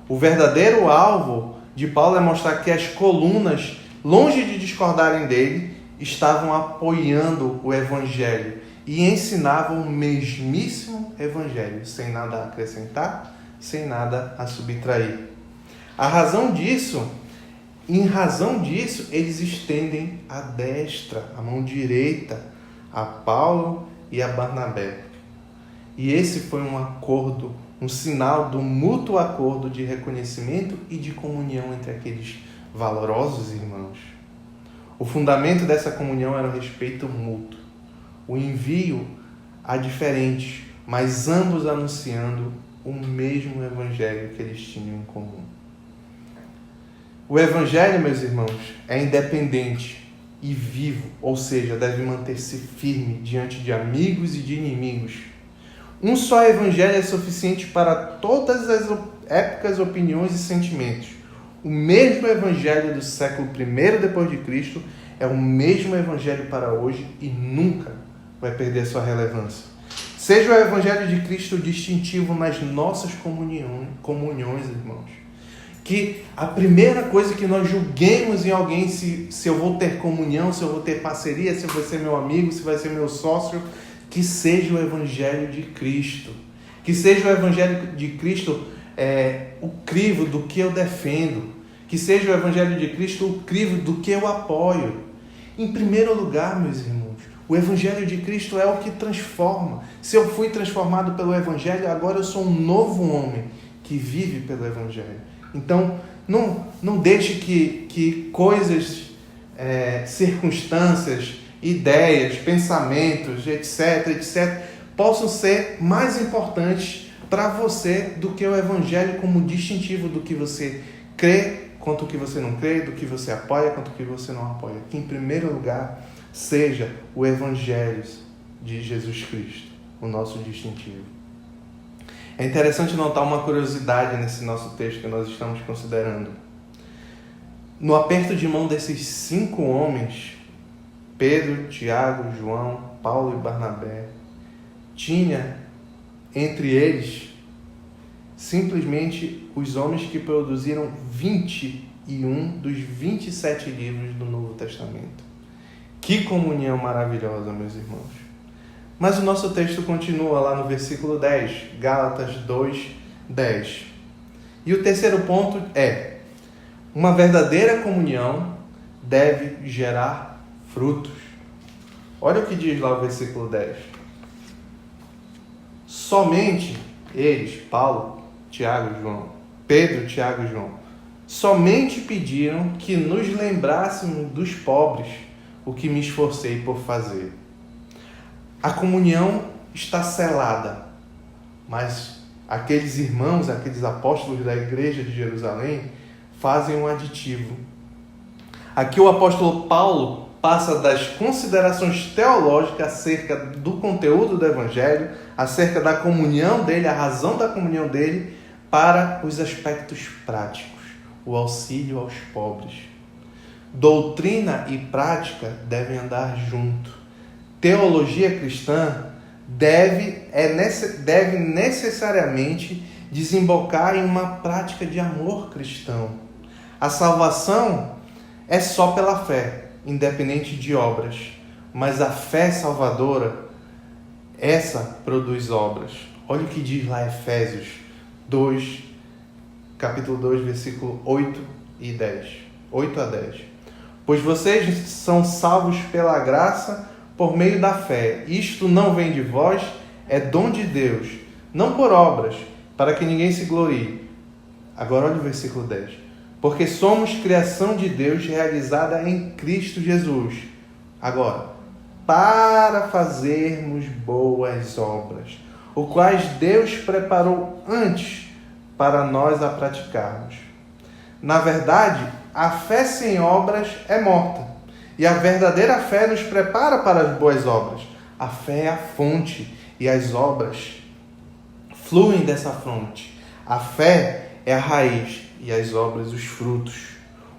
O verdadeiro alvo de Paulo é mostrar que as colunas, longe de discordarem dele, estavam apoiando o Evangelho e ensinavam o mesmíssimo Evangelho, sem nada a acrescentar, sem nada a subtrair. Em razão disso, eles estendem a destra, a mão direita, a Paulo e a Barnabé. E esse foi um acordo, um sinal do mútuo acordo de reconhecimento e de comunhão entre aqueles valorosos irmãos. O fundamento dessa comunhão era o respeito mútuo, o envio a diferentes, mas ambos anunciando o mesmo evangelho que eles tinham em comum. O evangelho, meus irmãos, é independente e vivo, ou seja, deve manter-se firme diante de amigos e de inimigos. Um só evangelho é suficiente para todas as épocas, opiniões e sentimentos. O mesmo evangelho do século I depois de Cristo é o mesmo evangelho para hoje e nunca vai perder sua relevância. Seja o Evangelho de Cristo distintivo nas nossas comunhões, irmãos. Que a primeira coisa que nós julguemos em alguém, se eu vou ter comunhão, se eu vou ter parceria, se vai ser meu amigo, se vai ser meu sócio, que seja o Evangelho de Cristo. Que seja o Evangelho de Cristo o crivo do que eu defendo. Que seja o Evangelho de Cristo o crivo do que eu apoio. Em primeiro lugar, meus irmãos, o Evangelho de Cristo é o que transforma. Se eu fui transformado pelo Evangelho, agora eu sou um novo homem que vive pelo Evangelho. Então, não deixe que coisas, circunstâncias, ideias, pensamentos, etc., possam ser mais importantes para você do que o Evangelho como distintivo do que você crê, quanto o que você não crê, do que você apoia, quanto o que você não apoia. Que, em primeiro lugar, seja o Evangelho de Jesus Cristo, o nosso distintivo. É interessante notar uma curiosidade nesse nosso texto que nós estamos considerando. No aperto de mão desses 5 homens, Pedro, Tiago, João, Paulo e Barnabé, tinha entre eles simplesmente os homens que produziram 21 dos 27 livros do Novo Testamento. Que comunhão maravilhosa, meus irmãos! Mas o nosso texto continua lá no versículo 10, Gálatas 2, 10. E o terceiro ponto é: uma verdadeira comunhão deve gerar frutos. Olha o que diz lá o versículo 10. Somente eles, Paulo, Tiago e João, Pedro, Tiago e João, somente pediram que nos lembrássemos dos pobres, o que me esforcei por fazer. A comunhão está selada, mas aqueles irmãos, aqueles apóstolos da igreja de Jerusalém fazem um aditivo. Aqui o apóstolo Paulo passa das considerações teológicas acerca do conteúdo do evangelho, acerca da comunhão dele, a razão da comunhão dele, para os aspectos práticos, o auxílio aos pobres. Doutrina e prática devem andar junto. Teologia cristã deve necessariamente desembocar em uma prática de amor cristão. A salvação é só pela fé, independente de obras, mas a fé salvadora, essa produz obras. Olha o que diz lá Efésios 2, capítulo 2, versículo 8 e 10. 8 a 10. Pois vocês são salvos pela graça por meio da fé. Isto não vem de vós, é dom de Deus, não por obras, para que ninguém se glorie. Agora olha o versículo 10. Porque somos criação de Deus realizada em Cristo Jesus. Agora, para fazermos boas obras, o quais Deus preparou antes para nós a praticarmos. Na verdade, a fé sem obras é morta. E a verdadeira fé nos prepara para as boas obras. A fé é a fonte e as obras fluem dessa fonte. A fé é a raiz e as obras os frutos.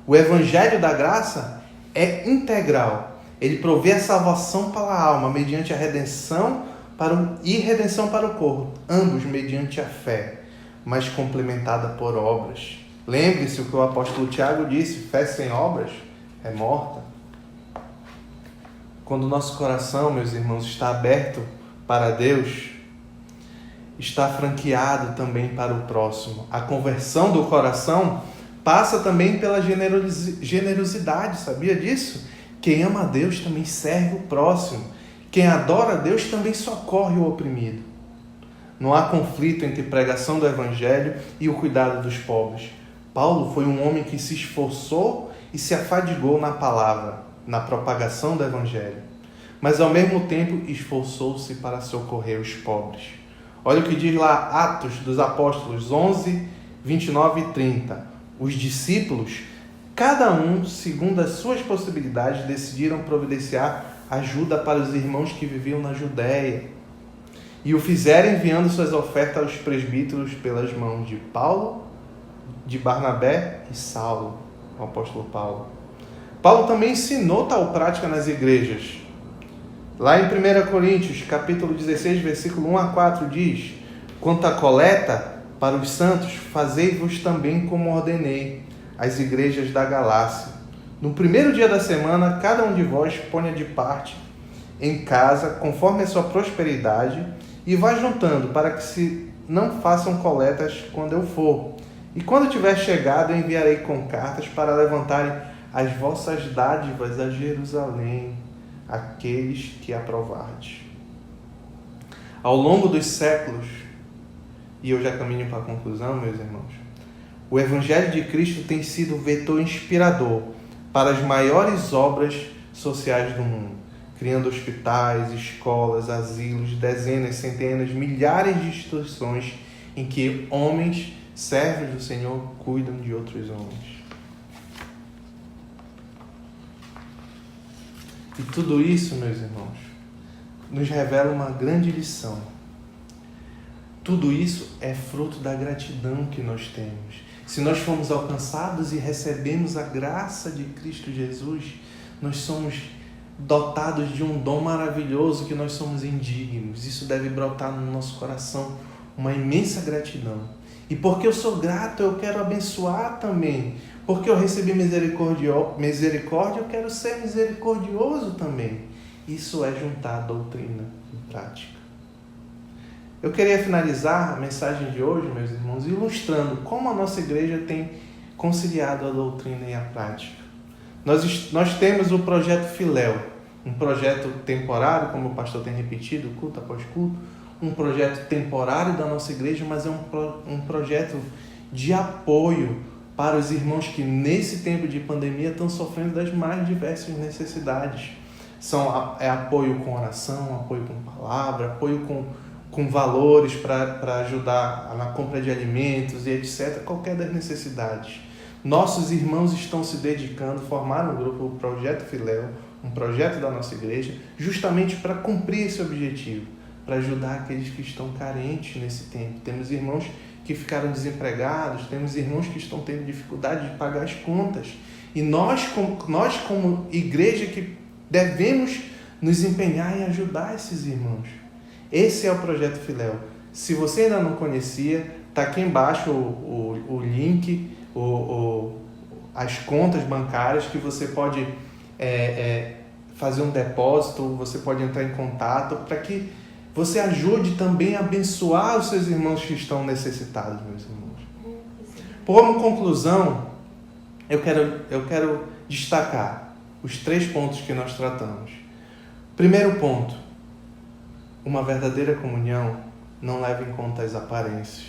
O Evangelho da Graça é integral. Ele provê a salvação para a alma mediante a redenção e redenção para o corpo, ambos mediante a fé, mas complementada por obras. Lembre-se o que o apóstolo Tiago disse: fé sem obras é morta. Quando o nosso coração, meus irmãos, está aberto para Deus, está franqueado também para o próximo. A conversão do coração passa também pela generosidade, sabia disso? Quem ama a Deus também serve o próximo. Quem adora a Deus também socorre o oprimido. Não há conflito entre pregação do Evangelho e o cuidado dos pobres. Paulo foi um homem que se esforçou e se afadigou na palavra, na propagação do Evangelho, mas ao mesmo tempo esforçou-se para socorrer os pobres. Olha o que diz lá Atos dos Apóstolos 11, 29 e 30. Os discípulos, cada um segundo as suas possibilidades, decidiram providenciar ajuda para os irmãos que viviam na Judéia, e o fizeram enviando suas ofertas aos presbíteros pelas mãos de Paulo, de Barnabé e Saulo, o apóstolo Paulo. Paulo também ensinou tal prática nas igrejas. Lá em 1 Coríntios, capítulo 16, versículo 1 a 4, diz: quanto à coleta para os santos, fazei-vos também como ordenei às igrejas da Galácia. No primeiro dia da semana, cada um de vós ponha de parte em casa, conforme a sua prosperidade, e vá juntando, para que se não façam coletas quando eu for. E quando tiver chegado, eu enviarei com cartas para levantarem as vossas dádivas a Jerusalém, aqueles que aprovardes. Ao longo dos séculos, e eu já caminho para a conclusão, meus irmãos, o Evangelho de Cristo tem sido o vetor inspirador para as maiores obras sociais do mundo, criando hospitais, escolas, asilos, dezenas, centenas, milhares de instituições em que homens, servos do Senhor, cuidam de outros homens. E tudo isso, meus irmãos, nos revela uma grande lição. Tudo isso é fruto da gratidão que nós temos. Se nós fomos alcançados e recebemos a graça de Cristo Jesus, nós somos dotados de um dom maravilhoso que nós somos indignos. Isso deve brotar no nosso coração uma imensa gratidão. E porque eu sou grato, eu quero abençoar também. Porque eu recebi misericórdia, eu quero ser misericordioso também. Isso é juntar a doutrina em prática. Eu queria finalizar a mensagem de hoje, meus irmãos, ilustrando como a nossa igreja tem conciliado a doutrina e a prática. Nós temos o projeto Filéu, um projeto temporário, como o pastor tem repetido, culto após culto, um projeto temporário da nossa igreja, mas é um projeto de apoio para os irmãos que nesse tempo de pandemia estão sofrendo das mais diversas necessidades. É apoio com oração, apoio com palavra, apoio com valores para ajudar na compra de alimentos e etc. Qualquer das necessidades. Nossos irmãos estão se dedicando, formaram um grupo, o Projeto Filéu, um projeto da nossa igreja, justamente para cumprir esse objetivo, para ajudar aqueles que estão carentes nesse tempo. Temos irmãos que ficaram desempregados, temos irmãos que estão tendo dificuldade de pagar as contas. E nós como igreja, que devemos nos empenhar em ajudar esses irmãos. Esse é o Projeto Filéu. Se você ainda não conhecia, está aqui embaixo o link, as contas bancárias que você pode fazer um depósito, você pode entrar em contato para que você ajude também a abençoar os seus irmãos que estão necessitados, meus irmãos. Como conclusão, eu quero destacar os 3 pontos que nós tratamos. Primeiro ponto: uma verdadeira comunhão não leva em conta as aparências.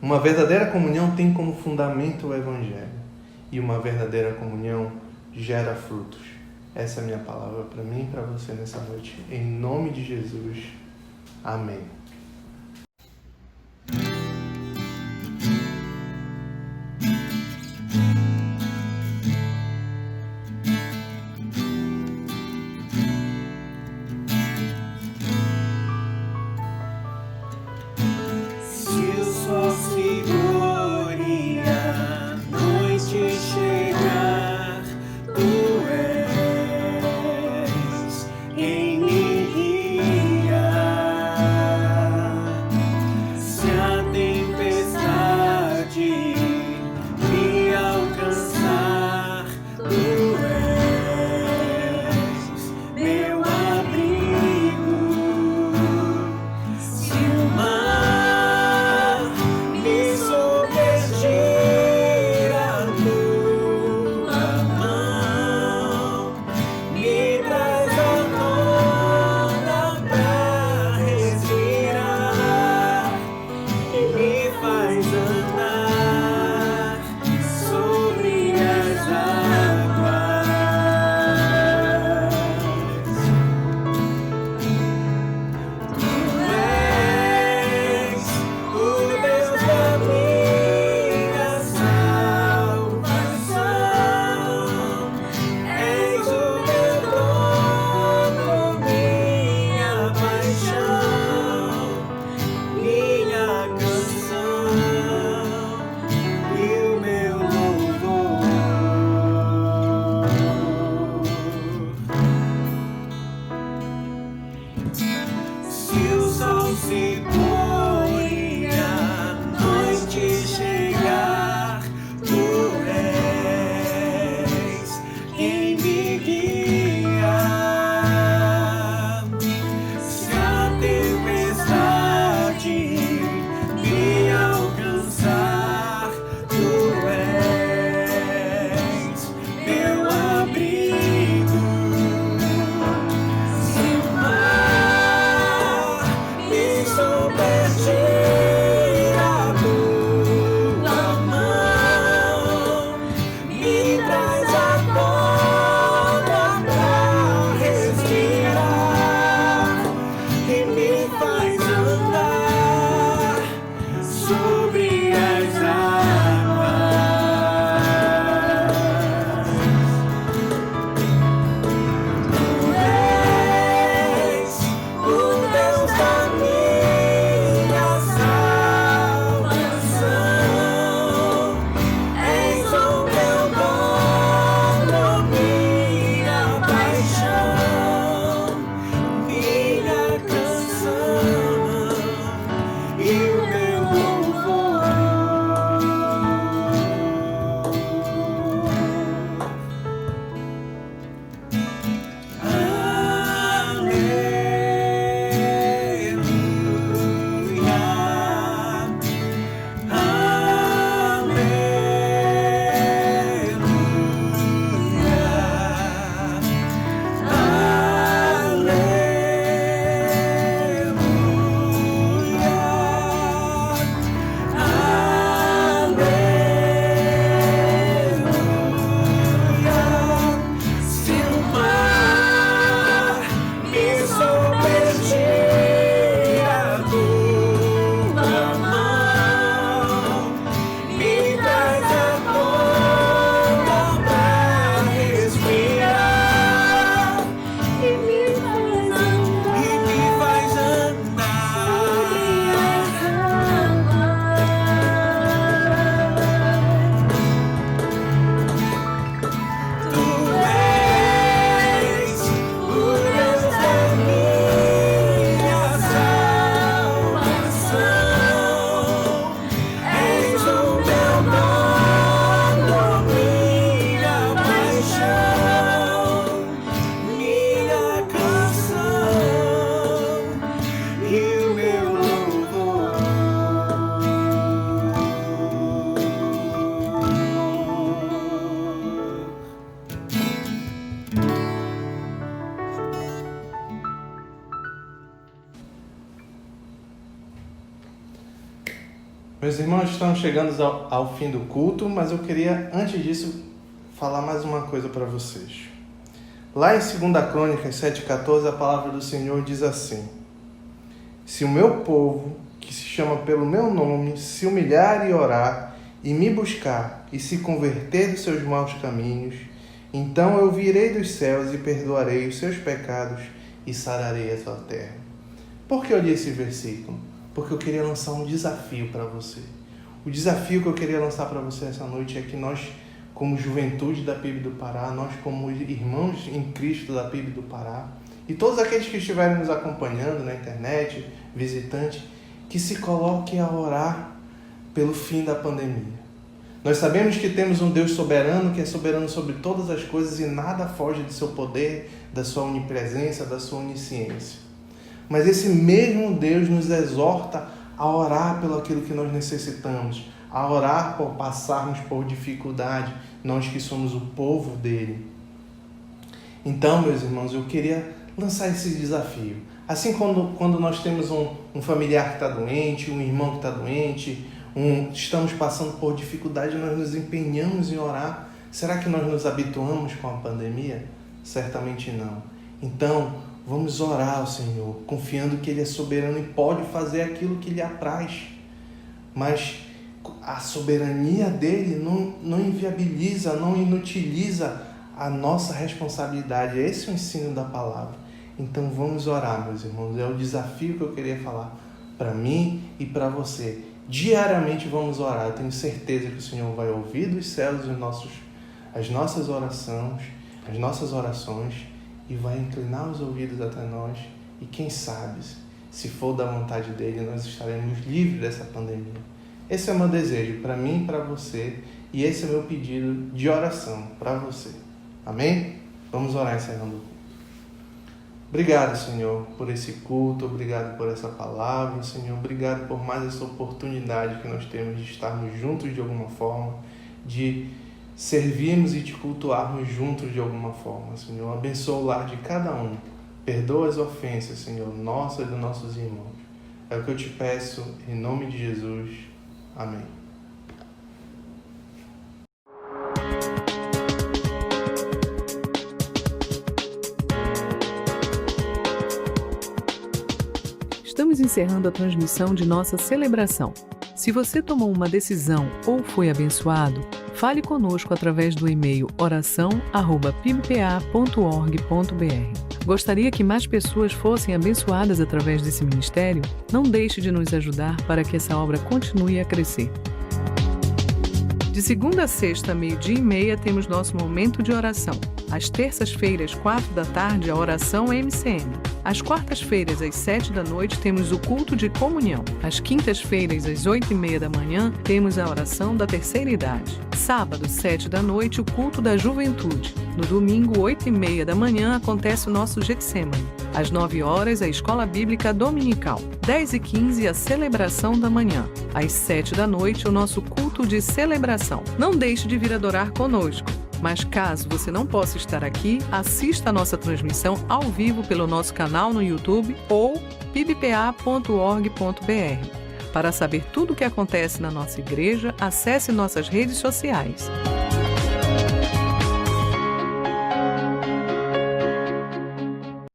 Uma verdadeira comunhão tem como fundamento o Evangelho. E uma verdadeira comunhão gera frutos. Essa é a minha palavra para mim e para você nessa noite. Em nome de Jesus. Amém. Em mim guia. Se o sol se pôr e a noite chegar, tu és quem me guia. Se a tempestade me alcançar, tu és meu abrigo. Se o mar me submergir, a tua mão me traz a toda pra respirar e me faz andar sobre as águas. Tu és o Deus da minha salvação, és o meu dono, minha paixão, minha canção e o meu louvor. Se o mar me submergir, a tua mão me traz a toda pra respirar e me faz Tu és o Deus da minha salvação, és o meu dono, minha paixão, minha canção e o meu louvor. Meus irmãos, estamos chegando ao fim do culto, mas eu queria, antes disso, falar mais uma coisa para vocês. Lá em 2 Crônicas 7,14, a palavra do Senhor diz assim: se o meu povo, que se chama pelo meu nome, se humilhar e orar, e me buscar, e se converter dos seus maus caminhos, então eu virei dos céus e perdoarei os seus pecados e sararei a tua terra. Por que eu li esse versículo? Porque eu queria lançar um desafio para você. O desafio que eu queria lançar para você essa noite é que nós, como juventude da PIB do Pará, nós como irmãos em Cristo da PIB do Pará, e todos aqueles que estiverem nos acompanhando na internet, visitantes, que se coloquem a orar pelo fim da pandemia. Nós sabemos que temos um Deus soberano, que é soberano sobre todas as coisas e nada foge do seu poder, da sua onipresença, da sua onisciência. Mas esse mesmo Deus nos exorta a orar pelo aquilo que nós necessitamos, a orar por passarmos por dificuldade, nós que somos o povo dele. Então, meus irmãos, eu queria lançar esse desafio. Assim, quando nós temos um familiar que está doente, um irmão que está doente, estamos passando por dificuldade, nós nos empenhamos em orar. Será que nós nos habituamos com a pandemia? Certamente não. Então, vamos orar ao Senhor, confiando que Ele é soberano e pode fazer aquilo que lhe apraz. Mas a soberania dele não inviabiliza, não inutiliza a nossa responsabilidade. Esse é o ensino da palavra. Então vamos orar, meus irmãos. É o desafio que eu queria falar para mim e para você. Diariamente vamos orar. Eu tenho certeza que o Senhor vai ouvir dos céus as nossas orações e vai inclinar os ouvidos até nós E quem sabe, se for da vontade dele, nós estaremos livres dessa pandemia. Esse é o meu desejo para mim e para você, e esse é o meu pedido de oração para você. Amém? Vamos orar encerrando o culto. Obrigado, Senhor, por esse culto, obrigado por essa palavra, Senhor, obrigado por mais essa oportunidade que nós temos de estarmos juntos de alguma forma, de servirmos e te cultuarmos juntos de alguma forma, Senhor. Abençoa o lar de cada um, perdoa as ofensas, Senhor, nossas e dos nossos irmãos. É o que eu te peço, em nome de Jesus. Amém. Estamos encerrando a transmissão de nossa celebração. Se você tomou uma decisão ou foi abençoado, fale conosco através do e-mail oração@pibpa.org.br. Gostaria que mais pessoas fossem abençoadas através desse ministério? Não deixe de nos ajudar para que essa obra continue a crescer. De segunda a sexta, 12h30, temos nosso momento de oração. Às terças-feiras, 16h, a oração MCM. Às quartas-feiras, às 19h, temos o culto de comunhão. Às quintas-feiras, às 8h30, temos a oração da terceira idade. Sábado, 19h, o culto da juventude. No domingo, 8h30, acontece o nosso Getsemane. Às 9h, a escola bíblica dominical. 10h15, a celebração da manhã. Às 7h, o nosso culto de celebração. Não deixe de vir adorar conosco. Mas caso você não possa estar aqui, assista a nossa transmissão ao vivo pelo nosso canal no YouTube ou pibpa.org.br. Para saber tudo o que acontece na nossa igreja, acesse nossas redes sociais.